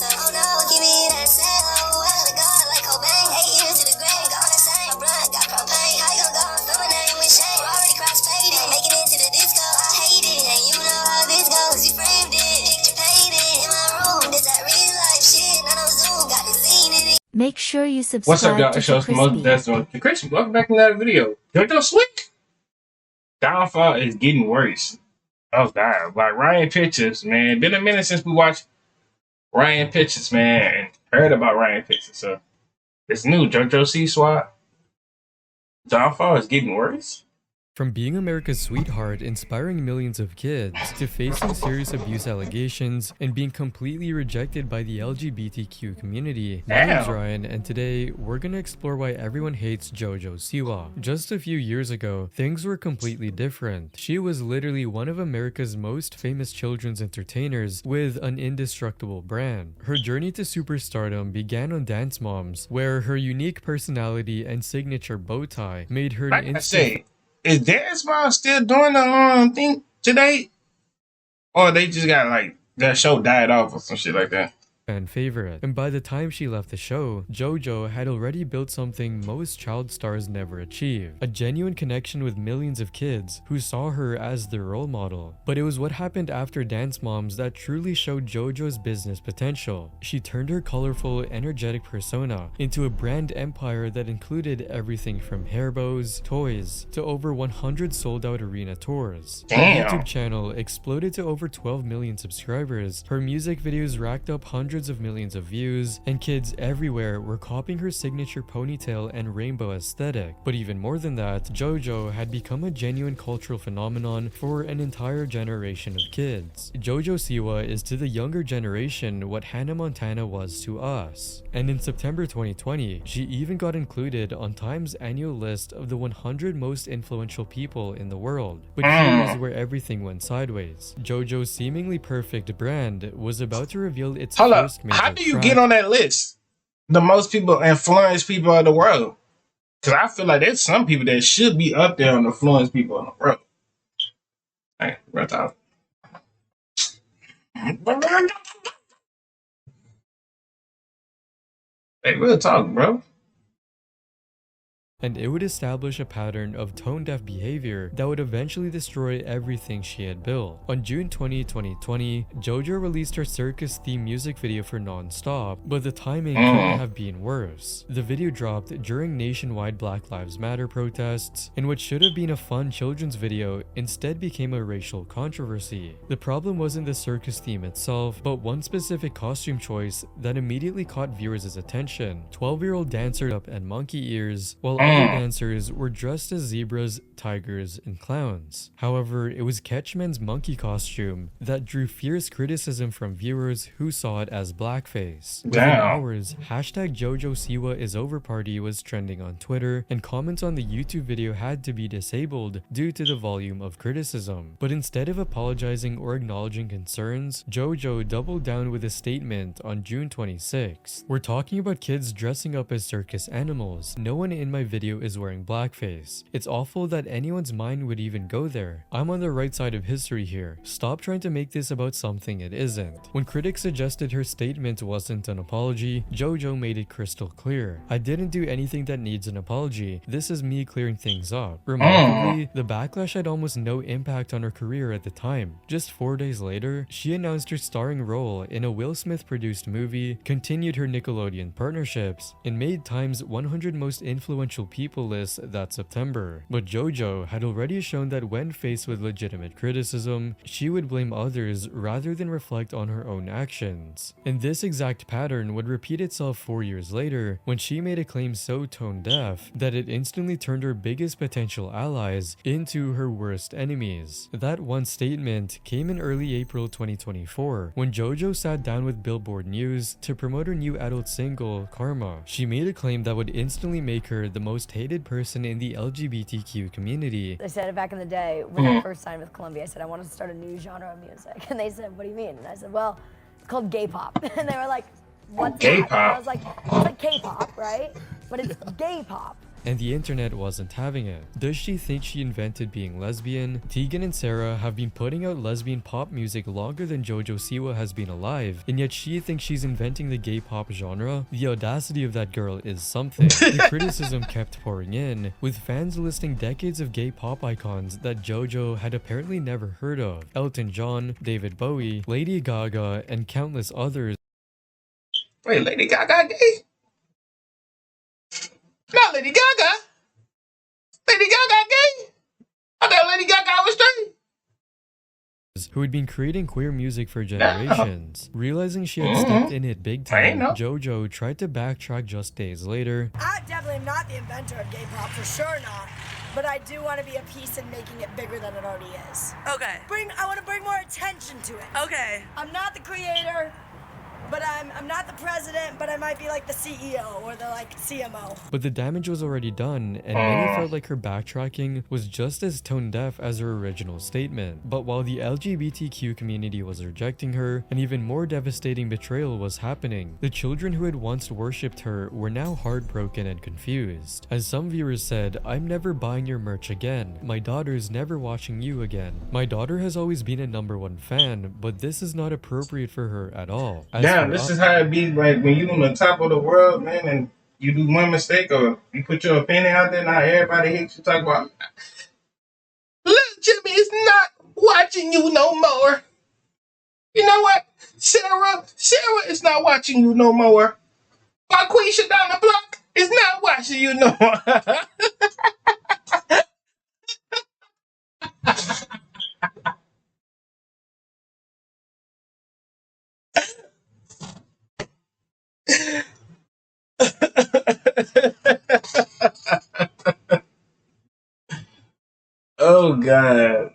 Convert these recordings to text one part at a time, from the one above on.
myself. Oh no, give me that sound. Oh, I gotta go like Cobain. 8 years to the grave, gone insane. My blood got propane. How you gon' go and fill my name with shame? Already cross-faded, making it to the disco. I hate it, and you know how this goes. You framed it, picture painted in my room. This that real life shit, not on Zoom. Got the scene in it. Make sure you What's up, subscribe y'all? to It's your most that's JerCrispy. Welcome back to another video. JoJo Slick downfall is getting worse. I was dying. Like Ryan Pictures, man. Been a minute since we watched Ryan Pictures, man, and heard about Ryan Pictures. So it's new. JoJo Siwa downfall is getting worse. From being America's sweetheart, inspiring millions of kids, to facing serious abuse allegations and being completely rejected by the LGBTQ community. My name's Ryan, and today we're gonna explore why everyone hates JoJo Siwa. Just a few years ago, things were completely different. She was literally one of America's most famous children's entertainers with an indestructible brand. Her journey to superstardom began on Dance Moms, where her unique personality and signature bow tie made her an instant. Is Dance Mom still doing the thing today? Or they just got like their show died off or some shit like that? Fan favorite. And by the time she left the show, JoJo had already built something most child stars never achieve. A genuine connection with millions of kids who saw her as their role model. But it was what happened after Dance Moms that truly showed JoJo's business potential. She turned her colorful, energetic persona into a brand empire that included everything from hair bows, toys, to over 100 sold-out arena tours. Damn. Her YouTube channel exploded to over 12 million subscribers. Her music videos racked up hundreds of millions of views, and kids everywhere were copying her signature ponytail and rainbow aesthetic. But even more than that, JoJo had become a genuine cultural phenomenon for an entire generation of kids. JoJo Siwa is to the younger generation what Hannah Montana was to us. And in September 2020, she even got included on Time's annual list of the 100 most influential people in the world. But here's where everything went sideways. JoJo's seemingly perfect brand was about to reveal its How do you get on that list? The most people influence people of the world. Because I feel like there's some people that should be up there on the influence people in the world. Hey, real talk. Hey, real talk, bro. And it would establish a pattern of tone-deaf behavior that would eventually destroy everything she had built. On June 20, 2020, JoJo released her circus-themed music video for Non-Stop, but the timing couldn't have been worse. The video dropped during nationwide Black Lives Matter protests, and what should have been a fun children's video instead became a racial controversy. The problem wasn't the circus theme itself, but one specific costume choice that immediately caught viewers' attention. 12-year-old dancer up and monkey ears, while dancers were dressed as zebras, tigers, and clowns. However, it was Ketchman's monkey costume that drew fierce criticism from viewers who saw it as blackface. Within hours, hashtag JoJo Siwa is over party was trending on Twitter, and comments on the YouTube video had to be disabled due to the volume of criticism. But instead of apologizing or acknowledging concerns, JoJo doubled down with a statement on June 26. We're talking about kids dressing up as circus animals. No one in my video is wearing blackface. It's awful that anyone's mind would even go there. I'm on the right side of history here. Stop trying to make this about something it isn't. When critics suggested her statement wasn't an apology, JoJo made it crystal clear. I didn't do anything that needs an apology. This is me clearing things up. Remarkably, the backlash had almost no impact on her career at the time. Just 4 days later, she announced her starring role in a Will Smith produced movie, continued her Nickelodeon partnerships, and made Time's 100 most influential people list that September. But JoJo had already shown that when faced with legitimate criticism, she would blame others rather than reflect on her own actions. And this exact pattern would repeat itself 4 years later when she made a claim so tone-deaf that it instantly turned her biggest potential allies into her worst enemies. That one statement came in early April 2024 when JoJo sat down with Billboard News to promote her new adult single, Karma. She made a claim that would instantly make her the most hated person in the LGBTQ community. I said it back in the day when I first signed with Columbia. I said I wanted to start a new genre of music, and they said, "What do you mean?" And I said, "Well, it's called gay pop." And they were like, "What's gay that?" pop? And I was like, "It's like K-pop, right? But it's gay pop." and the internet wasn't having it. Does she think she invented being lesbian? Tegan and Sarah have been putting out lesbian pop music longer than JoJo Siwa has been alive, and yet she thinks she's inventing the gay pop genre? The audacity of that girl is something. The criticism kept pouring in, with fans listing decades of gay pop icons that JoJo had apparently never heard of. Elton John, David Bowie, Lady Gaga, and countless others. Wait, Lady Gaga gay? Not Lady Gaga. Lady Gaga gay? I thought Lady Gaga was straight. Who had been creating queer music for generations. Realizing she had stepped in it big time, JoJo tried to backtrack just days later. I definitely am not the inventor of gay pop, for sure not. But I do want to be a piece in making it bigger than it already is. Okay. I want to bring more attention to it. Okay. I'm not the creator, but I'm not the president, but I might be like the CEO or the CMO. But the damage was already done, and many felt like her backtracking was just as tone deaf as her original statement. But while the LGBTQ community was rejecting her, an even more devastating betrayal was happening. The children who had once worshipped her were now heartbroken and confused. As some viewers said, "I'm never buying your merch again. My daughter's never watching you again. My daughter has always been a #1 fan, but this is not appropriate for her at all." This is how it be like when you on the top of the world, man, and you do one mistake or you put your opinion out there, now everybody hates you. Talk about, little Jimmy is not watching you no more. You know what? Sarah is not watching you no more. Marquisha down the block is not watching you no more. Oh God.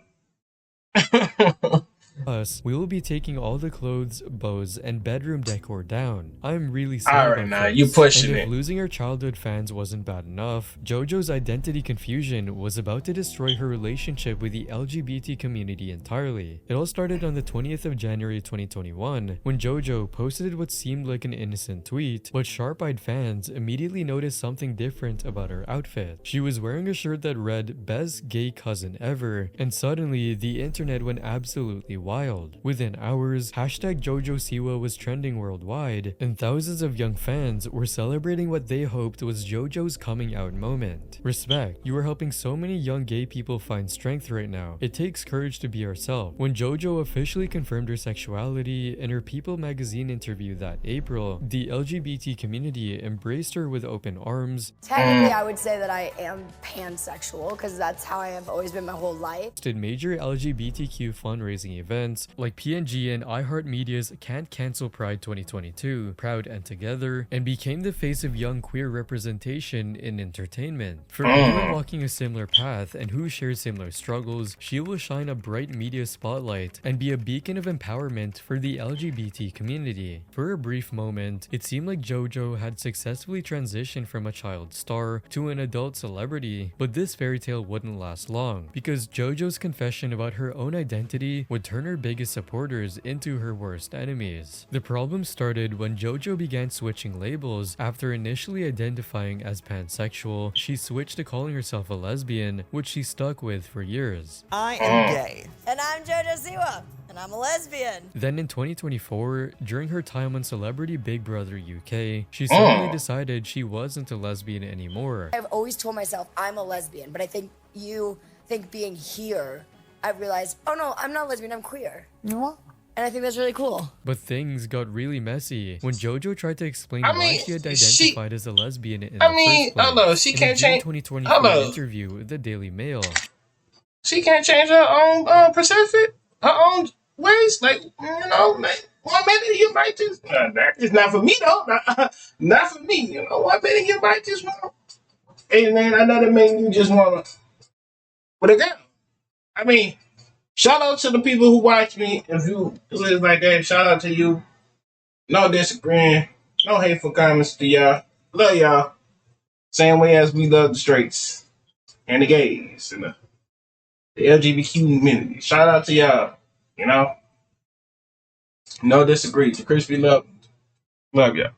Plus, we will be taking all the clothes, bows, and bedroom decor down. I'm really sad Alright, about now this. you pushing and it. if losing her childhood fans wasn't bad enough, JoJo's identity confusion was about to destroy her relationship with the LGBT community entirely. It all started on the 20th of January 2021, when JoJo posted what seemed like an innocent tweet, but sharp-eyed fans immediately noticed something different about her outfit. She was wearing a shirt that read, "Best gay cousin ever," and suddenly the internet went absolutely wild. Within hours, hashtag JoJo Siwa was trending worldwide, and thousands of young fans were celebrating what they hoped was JoJo's coming out moment. Respect, you are helping so many young gay people find strength right now. It takes courage to be yourself. When JoJo officially confirmed her sexuality in her People magazine interview that April, the LGBT community embraced her with open arms. Technically, I would say that I am pansexual, because that's how I have always been my whole life. Did major LGBTQ fundraising events like PNG and iHeartMedia's Can't Cancel Pride 2022, Proud and Together, and became the face of young queer representation in entertainment. For anyone walking a similar path and who shares similar struggles, she will shine a bright media spotlight and be a beacon of empowerment for the LGBT community. For a brief moment, it seemed like JoJo had successfully transitioned from a child star to an adult celebrity, but this fairy tale wouldn't last long, because JoJo's confession about her own identity would turn her biggest supporters into her worst enemies. The problem started when JoJo began switching labels. After initially identifying as pansexual, she switched to calling herself a lesbian, which she stuck with for years. I am gay. And I'm JoJo Siwa, and I'm a lesbian. Then in 2024, during her time on Celebrity Big Brother UK, she suddenly decided she wasn't a lesbian anymore. I've always told myself I'm a lesbian, but I think being here, I realized, oh no, I'm not lesbian, I'm queer. And I think that's really cool. But things got really messy when JoJo tried to explain why she had identified as a lesbian in the first place. Hold on, she can't change. 2024 interview with the Daily Mail. She can't change her own perception, her own ways. Like, you know, like, one minute you might just, that is not for me though. Not for me. You know, one minute you might just want, and then another minute you just want to with a girl. I mean, shout out to the people who watch me. If you live like that, shout out to you. No disagreeing. No hateful comments to y'all. Love y'all. Same way as we love the straights and the gays and the LGBTQ community. Shout out to y'all. You know? No disagree. JerCrispy love y'all.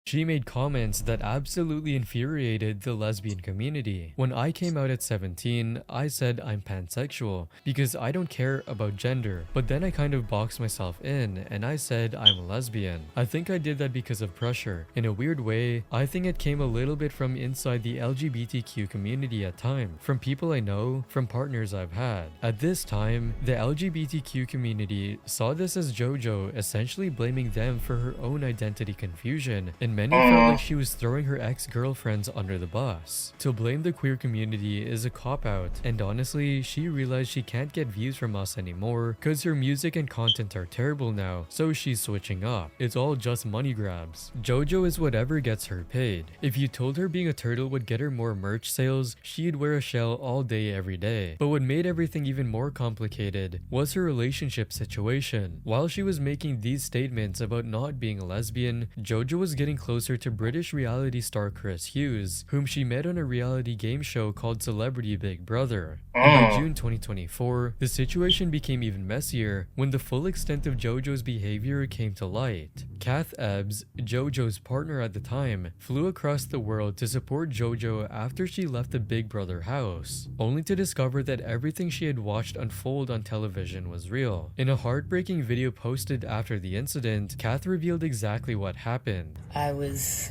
She made comments that absolutely infuriated the lesbian community. When I came out at 17, I said I'm pansexual because I don't care about gender, but then I kind of boxed myself in and I said I'm a lesbian. I think I did that because of pressure. In a weird way, I think it came a little bit from inside the LGBTQ community at times, from people I know, from partners I've had. At this time, the LGBTQ community saw this as JoJo essentially blaming them for her own identity confusion, and many felt like she was throwing her ex-girlfriends under the bus. To blame the queer community is a cop-out, and honestly, she realized she can't get views from us anymore cause her music and content are terrible now, so she's switching up. It's all just money grabs. JoJo is whatever gets her paid. If you told her being a turtle would get her more merch sales, she'd wear a shell all day every day. But what made everything even more complicated was her relationship situation. While she was making these statements about not being a lesbian, JoJo was getting closer to British reality star Chris Hughes, whom she met on a reality game show called Celebrity Big Brother. And by June 2024, the situation became even messier when the full extent of JoJo's behavior came to light. Kath Ebbs, JoJo's partner at the time, flew across the world to support JoJo after she left the Big Brother house, only to discover that everything she had watched unfold on television was real. In a heartbreaking video posted after the incident, Kath revealed exactly what happened. I was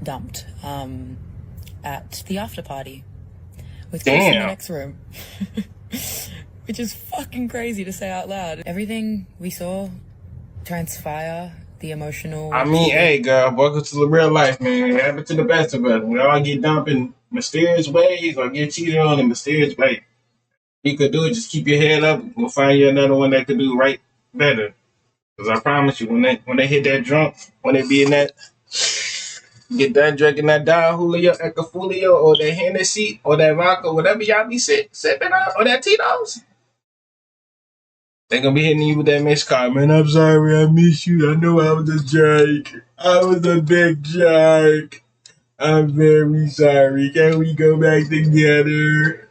dumped at the after party with Chris in the next room. Which is fucking crazy to say out loud. Everything we saw transpire, the emotional... I mean, hey, girl, welcome to the real life, man. It happened to the best of us. We all get dumped in mysterious ways or get cheated on in mysterious ways. You could do it, just keep your head up. We'll find you another one that could do right better. Because I promise you, when they hit that drunk, when they be in that, get done drinking that Don Julio, Ecafulio, or that Hennessy, or that vodka, whatever y'all be sipping on, or that Tito's, they gonna be hitting you with that missed call. Man, I'm sorry, I miss you. I know I was a jerk. I was a big jerk. I'm very sorry. Can we go back together?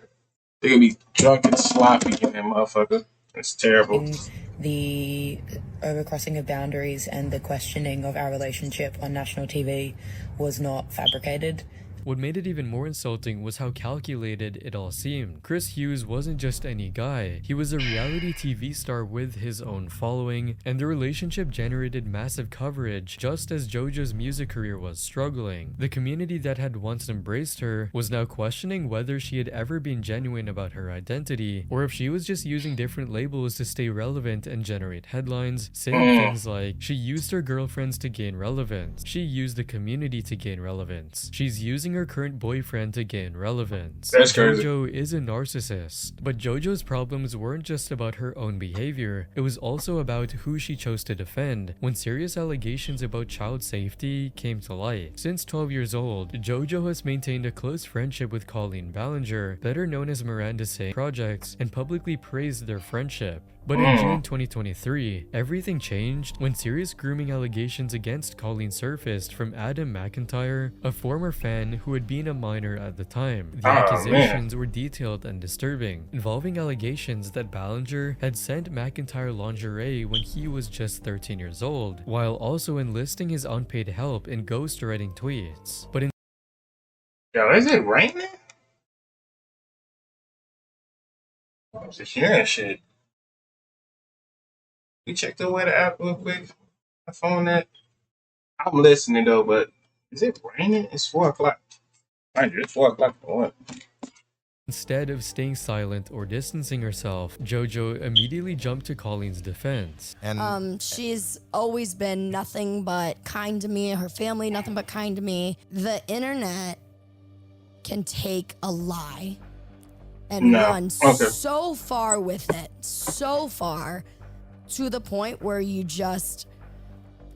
They gonna be drunk and sloppy in that motherfucker. It's terrible. The overcrossing of boundaries and the questioning of our relationship on national TV was not fabricated. What made it even more insulting was how calculated it all seemed. Chris Hughes wasn't just any guy, he was a reality TV star with his own following, and the relationship generated massive coverage just as JoJo's music career was struggling. The community that had once embraced her was now questioning whether she had ever been genuine about her identity, or if she was just using different labels to stay relevant and generate headlines, saying things like, she used her girlfriends to gain relevance, she used the community to gain relevance, she's using her current boyfriend to gain relevance. That's crazy. JoJo is a narcissist, but JoJo's problems weren't just about her own behavior, it was also about who she chose to defend when serious allegations about child safety came to light. Since 12 years old, JoJo has maintained a close friendship with Colleen Ballinger, better known as Miranda Say Projects, and publicly praised their friendship. But in June 2023, everything changed when serious grooming allegations against Colleen surfaced from Adam McIntyre, a former fan who had been a minor at the time. The accusations were detailed and disturbing, involving allegations that Ballinger had sent McIntyre lingerie when he was just 13 years old, while also enlisting his unpaid help in ghostwriting tweets. But Yo, is it raining? I'm just hearing shit. We check the weather app real quick. My phone that. I'm listening though, but is it raining? It's 4 o'clock. Mind you, it's 4 o'clock for what? instead of staying silent or distancing herself, JoJo immediately jumped to Colleen's defense. And she's always been nothing but kind to me, her family nothing but kind to me. The internet can take a lie and run so far with it, so far, to the point where you just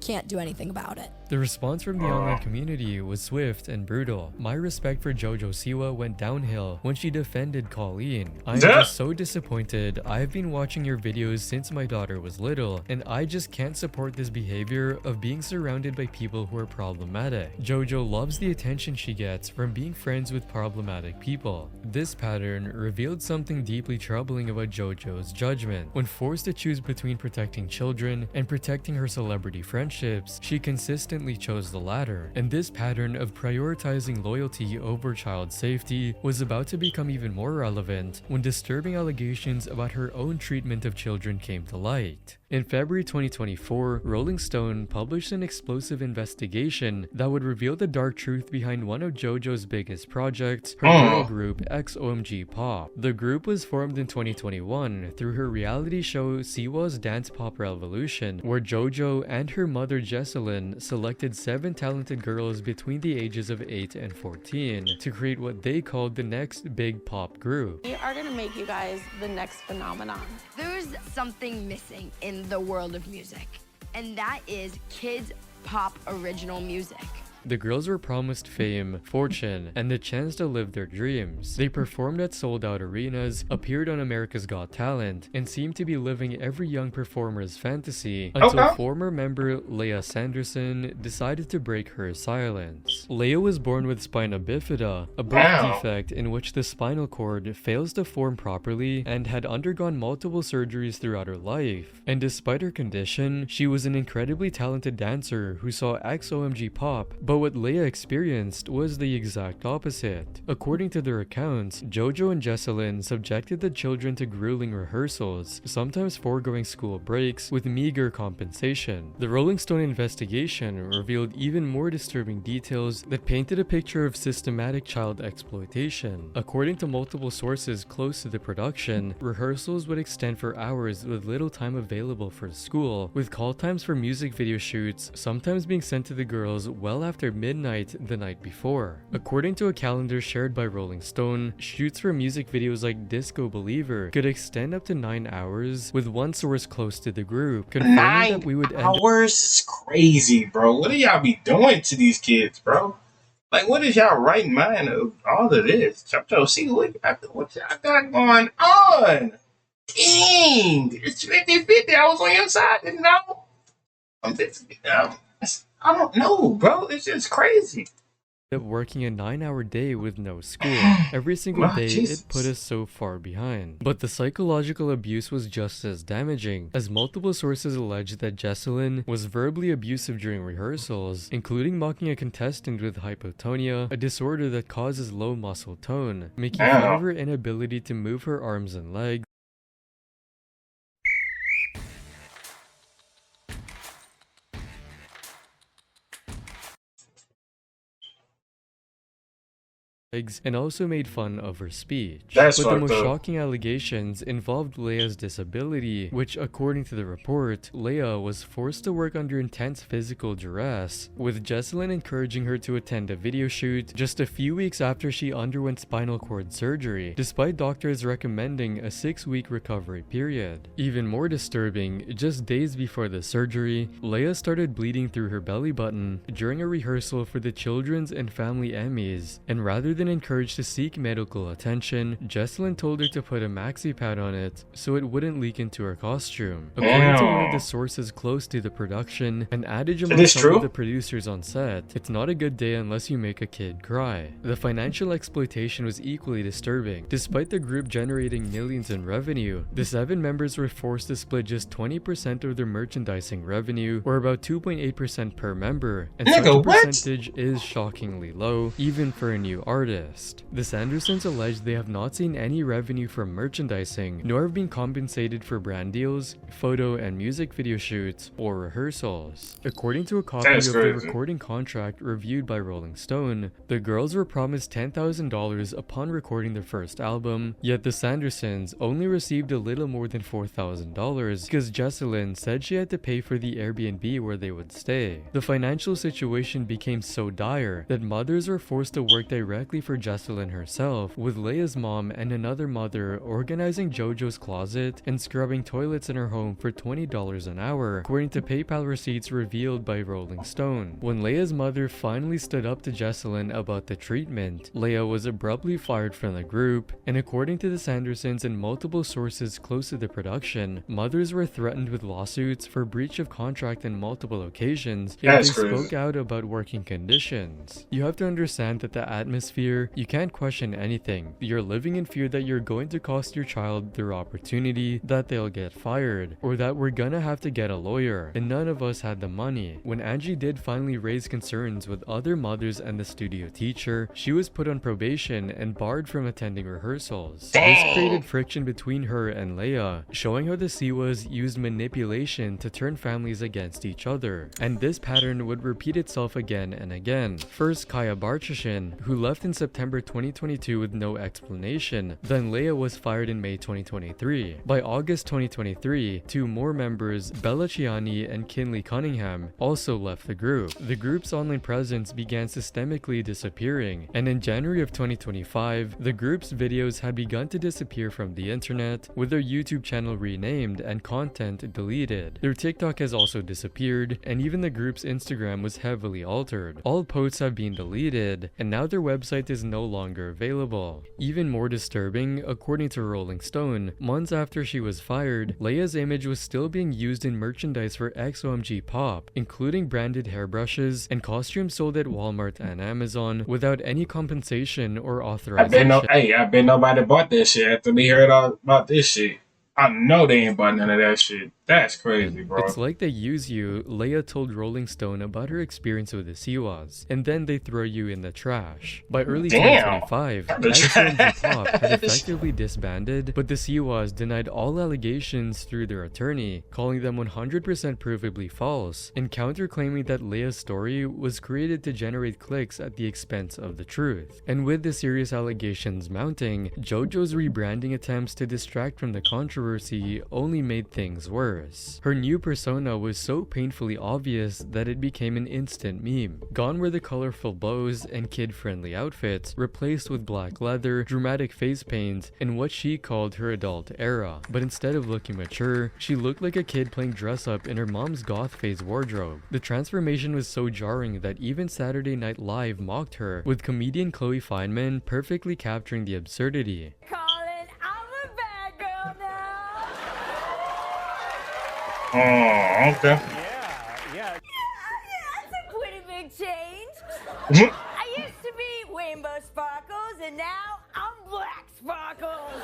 can't do anything about it. The response from the online community was swift and brutal. My respect for JoJo Siwa went downhill when she defended Colleen. I'm just so disappointed. I've been watching your videos since my daughter was little, and I just can't support this behavior of being surrounded by people who are problematic. JoJo loves the attention she gets from being friends with problematic people. This pattern revealed something deeply troubling about JoJo's judgment. When forced to choose between protecting children and protecting her celebrity friendships, she consistently reluctantly chose the latter, and this pattern of prioritizing loyalty over child safety was about to become even more relevant when disturbing allegations about her own treatment of children came to light. In February 2024, Rolling Stone published an explosive investigation that would reveal the dark truth behind one of JoJo's biggest projects, her girl group XOMG Pop. The group was formed in 2021 through her reality show Siwa's Dance Pop Revolution, where JoJo and her mother Jesselyn selected 7 talented girls between the ages of 8 and 14 to create what they called the next big pop group. We are gonna make you guys the next phenomenon. There's something missing in the world of music, and that is kids pop original music. The girls were promised fame, fortune, and the chance to live their dreams. They performed at sold-out arenas, appeared on America's Got Talent, and seemed to be living every young performer's fantasy until former member Leah Sanderson decided to break her silence. Leah was born with spina bifida, a birth defect in which the spinal cord fails to form properly, and had undergone multiple surgeries throughout her life. And despite her condition, she was an incredibly talented dancer who saw XOMG Pop, but what Leah experienced was the exact opposite. According to their accounts, JoJo and Jesselyn subjected the children to grueling rehearsals, sometimes foregoing school breaks with meager compensation. The Rolling Stone investigation revealed even more disturbing details that painted a picture of systematic child exploitation. According to multiple sources close to the production, rehearsals would extend for hours with little time available for school, with call times for music video shoots sometimes being sent to the girls well after midnight the night before. According to a calendar shared by Rolling Stone, shoots for music videos like Disco Believer could extend up to 9 hours, with one source close to the group confirming that we would end hours is crazy, bro. What do y'all be doing to these kids, bro? Like, what is y'all right mind of all of this? JoJo, see what y'all got going on? Dang, it's 50-50. I was on your side, didn't know. I'm 50. I don't know, bro. It's just crazy. Working a 9-hour day with no school. Every single day, it put us so far behind. But the psychological abuse was just as damaging, as multiple sources alleged that Jesselyn was verbally abusive during rehearsals, including mocking a contestant with hypotonia, a disorder that causes low muscle tone, making fun of her inability to move her arms and legs, and also made fun of her speech. But the most shocking allegations involved Leah's disability, which, according to the report, Leah was forced to work under intense physical duress, with Jesselyn encouraging her to attend a video shoot just a few weeks after she underwent spinal cord surgery, despite doctors recommending a 6-week recovery period. Even more disturbing, just days before the surgery, Leah started bleeding through her belly button during a rehearsal for the Children's and Family Emmys, and rather than encouraged to seek medical attention, Jesselyn told her to put a maxi pad on it so it wouldn't leak into her costume. According to one of the sources close to the production, an adage among some of the producers on set, it's not a good day unless you make a kid cry. The financial exploitation was equally disturbing. Despite the group generating millions in revenue, the 7 members were forced to split just 20% of their merchandising revenue, or about 2.8% per member, and such a percentage is shockingly low, even for a new artist. The Sandersons allege they have not seen any revenue from merchandising, nor have been compensated for brand deals, photo and music video shoots, or rehearsals. According to a copy of the recording contract reviewed by Rolling Stone, the girls were promised $10,000 upon recording their first album, yet the Sandersons only received a little more than $4,000 because Jesselyn said she had to pay for the Airbnb where they would stay. The financial situation became so dire that mothers were forced to work directly for Jesselyn herself, with Leah's mom and another mother organizing JoJo's closet and scrubbing toilets in her home for $20 an hour, according to PayPal receipts revealed by Rolling Stone. When Leah's mother finally stood up to Jesselyn about the treatment, Leah was abruptly fired from the group, and according to the Sandersons and multiple sources close to the production, mothers were threatened with lawsuits for breach of contract on multiple occasions if they spoke out about working conditions. You have to understand that the atmosphere earlier, you can't question anything. You're living in fear that you're going to cost your child their opportunity, that they'll get fired, or that we're gonna have to get a lawyer, and none of us had the money. When Angie did finally raise concerns with other mothers and the studio teacher, she was put on probation and barred from attending rehearsals. This created friction between her and Leia, showing how the Siwas used manipulation to turn families against each other. And this pattern would repeat itself again and again. First, Kaya Barchashin, who left in September 2022 with no explanation. Then Leia was fired in May 2023. By August 2023, two more members, Bella Ciani and Kinley Cunningham, also left the group. The group's online presence began systemically disappearing, and in January of 2025, the group's videos had begun to disappear from the internet, with their YouTube channel renamed and content deleted. Their TikTok has also disappeared, and even the group's Instagram was heavily altered. All posts have been deleted, and now their website is no longer available. Even more disturbing, according to Rolling Stone, months after she was fired, Leia's image was still being used in merchandise for XOMG Pop, including branded hairbrushes and costumes sold at Walmart and Amazon without any compensation or authorization. I bet nobody bought that shit after they heard all about this shit. I know they ain't bought none of that shit. That's crazy, bro. It's like they use you. Leia told Rolling Stone about her experience with the Siwas, and then they throw you in the trash. By early 2025, XOMG Pop had effectively disbanded, but the Siwas denied all allegations through their attorney, calling them 100% provably false, and counterclaiming that Leia's story was created to generate clicks at the expense of the truth. And with the serious allegations mounting, JoJo's rebranding attempts to distract from the controversy only made things worse. Her new persona was so painfully obvious that it became an instant meme. Gone were the colorful bows and kid-friendly outfits, replaced with black leather, dramatic face paint, and what she called her adult era. But instead of looking mature, she looked like a kid playing dress-up in her mom's goth phase wardrobe. The transformation was so jarring that even Saturday Night Live mocked her, with comedian Chloe Fineman perfectly capturing the absurdity. Oh, okay. Yeah. That's a pretty big change. I used to be Rainbow Sparkles, and now I'm Black Sparkles.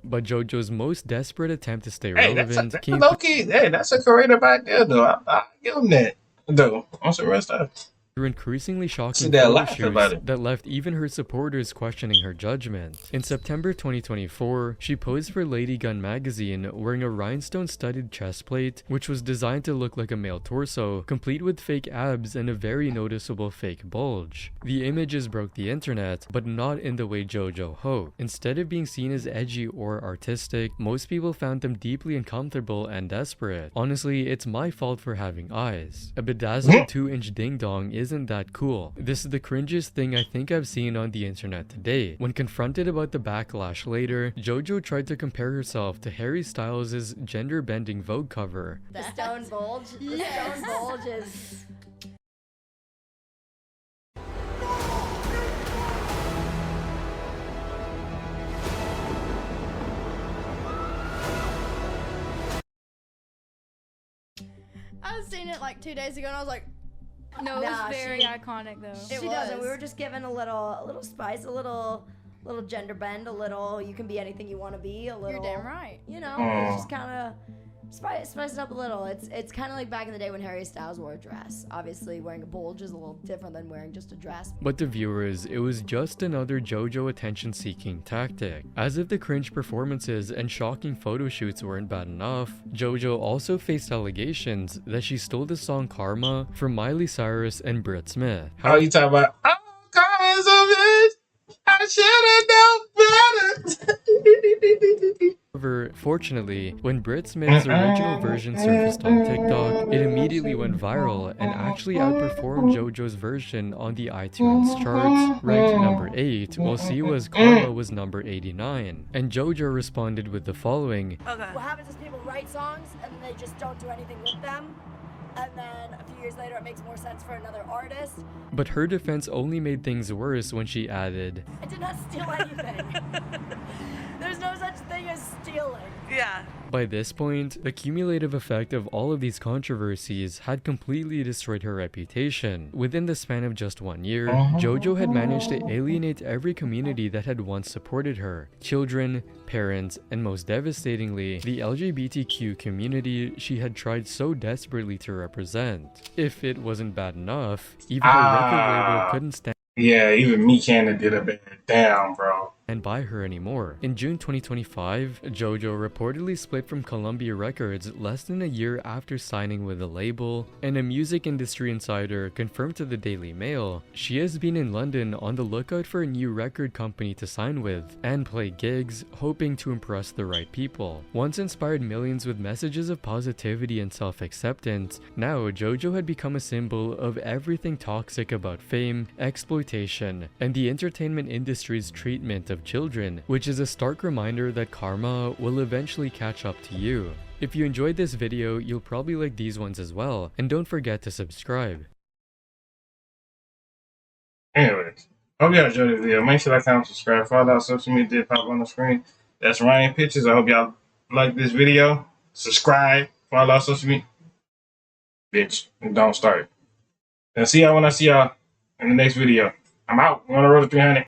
But JoJo's most desperate attempt to stay relevant came low-key. Hey, that's a creative idea, though. I give them that, though. On some real stuff. through increasingly shocking photo shoots that left even her supporters questioning her judgment. In September 2024, she posed for Lady Gun magazine wearing a rhinestone-studded chest plate, which was designed to look like a male torso, complete with fake abs and a very noticeable fake bulge. The images broke the internet, but not in the way JoJo hoped. Instead of being seen as edgy or artistic, most people found them deeply uncomfortable and desperate. Honestly, it's my fault for having eyes. A bedazzled 2-inch ding-dong isn't that cool. This is the cringiest thing I think I've seen on the internet today. When confronted about the backlash later, JoJo tried to compare herself to Harry Styles' gender-bending Vogue cover. The stone bulge? The stone bulge is... I was seeing it like 2 days ago and I was like, no, it was very iconic though. She doesn't. We were just given a little spice, a little gender bend, a little you can be anything you want to be, a little. You're damn right. You know, it's just kind of spice it up a little. It's kind of like back in the day when Harry Styles wore a dress. Obviously, wearing a bulge is a little different than wearing just a dress. But to viewers, it was just another JoJo attention-seeking tactic. As if the cringe performances and shocking photo shoots weren't bad enough, JoJo also faced allegations that she stole the song Karma from Miley Cyrus and Britt Smith. How you talking about? Oh, Karma's a bitch. I should have known better. However, fortunately, when Britt Smith's original version surfaced on TikTok, it immediately went viral and actually outperformed JoJo's version on the iTunes charts, ranked number 8, while Siwa's Karma was number 89. And JoJo responded with the following. Okay. What happens is people write songs and then they just don't do anything with them. And then a few years later it makes more sense for another artist. But her defense only made things worse when she added, I did not steal anything. There's no such thing as is stealing. Yeah. By this point, the cumulative effect of all of these controversies had completely destroyed her reputation. Within the span of just 1 year, JoJo had managed to alienate every community that had once supported her. Children, parents, and most devastatingly, the LGBTQ community she had tried so desperately to represent. If it wasn't bad enough, even her record label couldn't stand even me kinda did a bad down, bro. and buy her anymore. In June 2025, JoJo reportedly split from Columbia Records less than a year after signing with the label, and a music industry insider confirmed to the Daily Mail she has been in London on the lookout for a new record company to sign with and play gigs, hoping to impress the right people. Once inspired millions with messages of positivity and self-acceptance, now JoJo had become a symbol of everything toxic about fame, exploitation, and the entertainment industry's treatment of children, which is a stark reminder that karma will eventually catch up to you. If you enjoyed this video, you'll probably like these ones as well, and don't forget to subscribe. Anyways, hope y'all enjoyed the video. Make sure to like, comment, subscribe, follow our social media did pop on the screen. That's Ryan Pictures. I hope y'all like this video. Subscribe, follow our social media. Bitch, and don't start. And see y'all when I see y'all in the next video. I'm out. I'm on the road to 300.